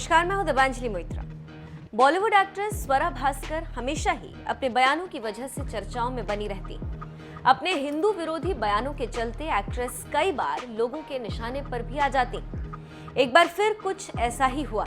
नमस्कार, मैं हूं दिव्यांजलि मोइत्रा। बॉलीवुड एक्ट्रेस स्वरा भास्कर हमेशा ही अपने बयानों की वजह से चर्चाओं में बनी रहती। अपने हिंदू विरोधी बयानों के चलते एक्ट्रेस कई बार लोगों के निशाने पर भी आ जाती। एक बार फिर कुछ ऐसा ही हुआ।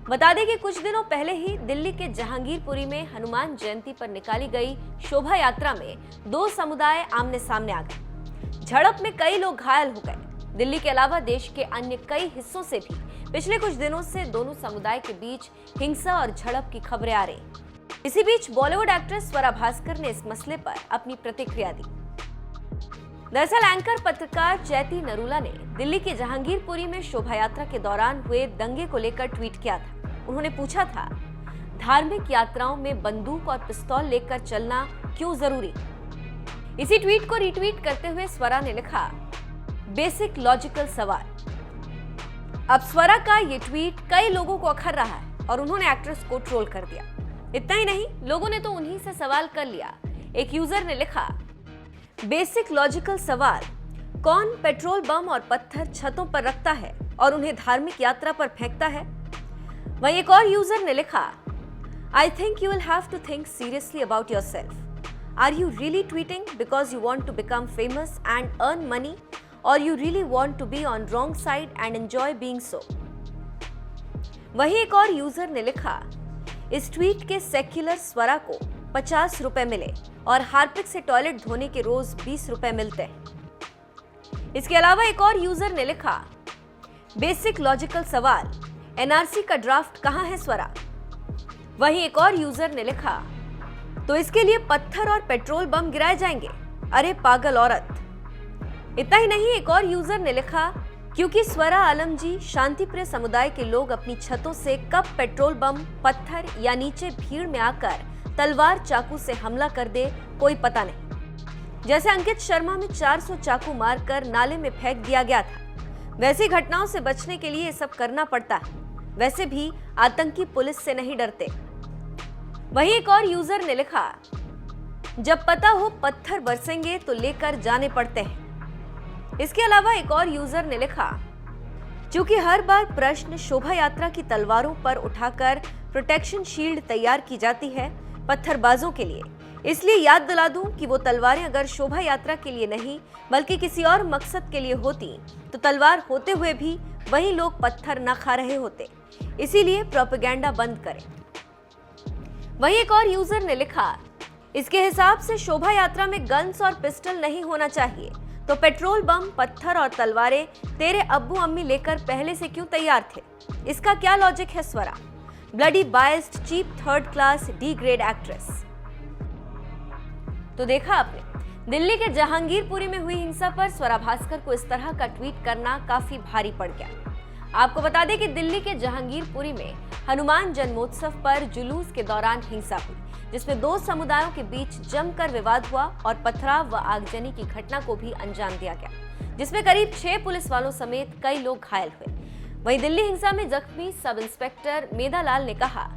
बता दें कि कुछ दिनों पहले ही दिल्ली के जहांगीरपुरी में हनुमान जयंती पर निकाली गई शोभा यात्रा में दो समुदाय आमने सामने आ गए। झड़प में कई लोग घायल हो गए। दिल्ली के अलावा देश के अन्य कई हिस्सों से भी पिछले कुछ दिनों से दोनों समुदाय के बीच हिंसा और झड़प की खबरें आ रही। इसी बीच बॉलीवुड एक्ट्रेस स्वरा भास्कर ने इस मसले पर अपनी प्रतिक्रिया दी। दरअसल एंकर पत्रकार जयती नरूला ने दिल्ली के जहांगीरपुरी में शोभा यात्रा के दौरान हुए दंगे को लेकर ट्वीट किया था। उन्होंने पूछा था, धार्मिक यात्राओं में बंदूक और पिस्तौल लेकर चलना क्यों जरूरी? इसी ट्वीट को रीट्वीट करते हुए स्वरा ने लिखा, बेसिक लॉजिकल सवाल। अब स्वरा का ये ट्वीट कई लोगों को अखर रहा है और उन्होंने एक्ट्रेस को ट्रोल कर दिया। इतना ही नहीं, लोगों ने तो उन्हीं से सवाल कर लिया। एक यूजर ने लिखा, बेसिक लॉजिकल सवाल, कौन पेट्रोल बम और पत्थर छतों पर रखता है और उन्हें धार्मिक यात्रा पर फेंकता है? वहीं एक और यूजर ने लिखा, I think you will have to think seriously about yourself. Are you really tweeting because you want to become famous and earn money, or you really want to be on wrong side and enjoy being so? वहीं एक और user ने लिखा, इस tweet के secular स्वरा को 50 रुपए मिले और हार्पिक से टॉयलेट धोने के रोज 20 रुपए मिलते हैं। इसके अलावा एक और यूजर ने लिखा, बेसिक लॉजिकल सवाल, एनआरसी का ड्राफ्ट कहां है स्वरा? वहीं एक और यूजर ने लिखा, तो इसके लिए पत्थर और पेट्रोल बम गिराए जाएंगे? अरे पागल औरत। इतना ही नहीं, एक और यूजर ने लिखा, क्योंकि स्वरा आलम जी शांति प्रिय समुदाय के लोग अपनी छतों से कब पेट्रोल बम, पत्थर या नीचे भीड़ में आकर तलवार चाकू से हमला कर दे कोई पता नहीं। जैसे अंकित शर्मा में 400 चाकू मारकर नाले में फेंक दिया गया था, वैसी घटनाओं से बचने के लिए ये सब करना पड़ता है। वैसे भी आतंकी पुलिस से नहीं डरते। वहीं एक और यूजर ने लिखा, जब पता हो पत्थर बरसेंगे तो लेकर जाने पड़ते हैं। इसके अलावा एक और यूजर ने लिखा, क्योंकि हर बार प्रश्न शोभा यात्रा की तलवारों पर उठाकर प्रोटेक्शन शील्ड तैयार की जाती है पत्थरबाजों के लिए, इसलिए याद दिला दूं कि वो तलवारें अगर शोभा यात्रा के लिए नहीं बल्कि किसी और मकसद के लिए होती तो तलवार होते हुए भी वही लोग पत्थर न खा रहे होते। इसीलिए प्रोपेगेंडा बंद करें। वहीं एक और यूजर ने लिखा, इसके हिसाब से शोभा यात्रा में गन्स और पिस्टल नहीं होना चाहिए, तो पेट्रोल बम, पत्थर और तलवारें तेरे अब्बू अम्मी लेकर पहले से क्यों तैयार थे? इसका क्या लॉजिक है Swara? Bloody biased, cheap, third class, D grade actress. तो देखा आपने, दिल्ली के जहांगीरपुरी में हुई हिंसा पर स्वरा भास्कर को इस तरह का ट्वीट करना काफी भारी पड़ गया। आपको बता दें कि दिल्ली के जहांगीरपुरी में हनुमान जन्मोत्सव पर जुलूस के दौरान हिंसा हुई, जिसमें दो समुदायों के बीच जमकर विवाद हुआ और पथराव व आगजनी की घटना को भी अंजाम दिया गया, जिसमें करीब 6 पुलिस वालों समेत कई लोग घायल हुए। वहीं दिल्ली हिंसा में जख्मी सब इंस्पेक्टर मेधालाल ने कहा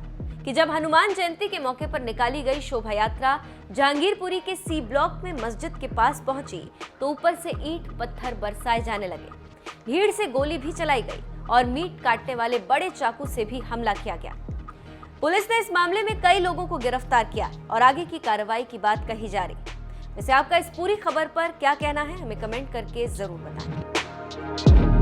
कि जब हनुमान जयंती के मौके पर निकाली गई शोभा यात्रा जहांगीरपुरी के सी ब्लॉक में मस्जिद के पास पहुंची तो ऊपर से ईंट पत्थर बरसाए जाने लगे, भीड़ से गोली भी चलाई गई और मीट काटने वाले बड़े चाकू से भी हमला किया गया। पुलिस ने इस मामले में कई लोगों को गिरफ्तार किया और आगे की कार्रवाई की बात कही जा रही। वैसे आपका इस पूरी खबर पर क्या कहना है, हमें कमेंट करके जरूर बताएं।